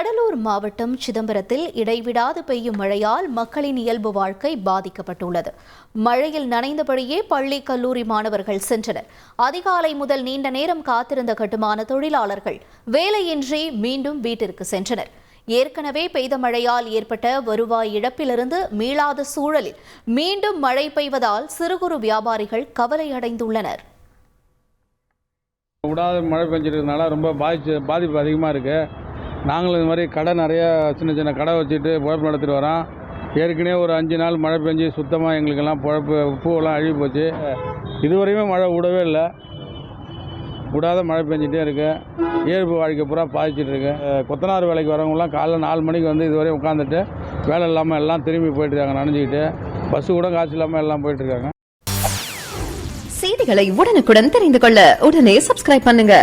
கடலூர் மாவட்டம் சிதம்பரத்தில் இடைவிடாது பெய்யும் மழையால் மக்களின் இயல்பு வாழ்க்கை பாதிக்கப்பட்டுள்ளது. மழையில் நனைந்தபடியே பள்ளி கல்லூரி மாணவர்கள் சென்றனர். அதிகாலை முதல் நீண்ட நேரம் காத்திருந்த கட்டுமான தொழிலாளர்கள் வேலையின்றி மீண்டும் வீட்டிற்கு சென்றனர். ஏற்கனவே பெய்த மழையால் ஏற்பட்ட வருவாய் இழப்பிலிருந்து மீளாத சூழலில் மீண்டும் மழை பெய்வதால் சிறு குறு வியாபாரிகள் கவலையடைந்துள்ளனர். விடாத மழை பெஞ்சிருக்கிறதுனால ரொம்ப பாதிப்பு அதிகமாக இருக்குது. நாங்களும் இது மாதிரி கடை நிறையா சின்ன சின்ன கடை வச்சுட்டு பொழப்பு நடத்திட்டு வரோம். ஏற்கனவே ஒரு 5 நாள் மழை பெஞ்சு சுத்தமாக எங்களுக்கெல்லாம் பொழப்பு பூவெல்லாம் அழுகி போச்சு. இதுவரையுமே மழை விடவே இல்லை. விடாத மழை பெஞ்சிட்டே இருக்கு. இயல்பு வாழ்க்கை பூரா பாதிச்சுட்டு இருக்கு. கொத்தனார் வேலைக்கு வரவங்களாம் காலைல 4 மணிக்கு வந்து இதுவரையும் உட்காந்துட்டு வேலை இல்லாமல் எல்லாம் திரும்பி போயிட்டுருக்காங்க. நனைஞ்சிக்கிட்டு பஸ்ஸு கூட காசு இல்லாமல் எல்லாம் போயிட்டுருக்காங்க. செய்திகளை உடனுக்குடன் தெரிந்து கொள்ள உடனே சப்ஸ்கிரைப் பண்ணுங்க.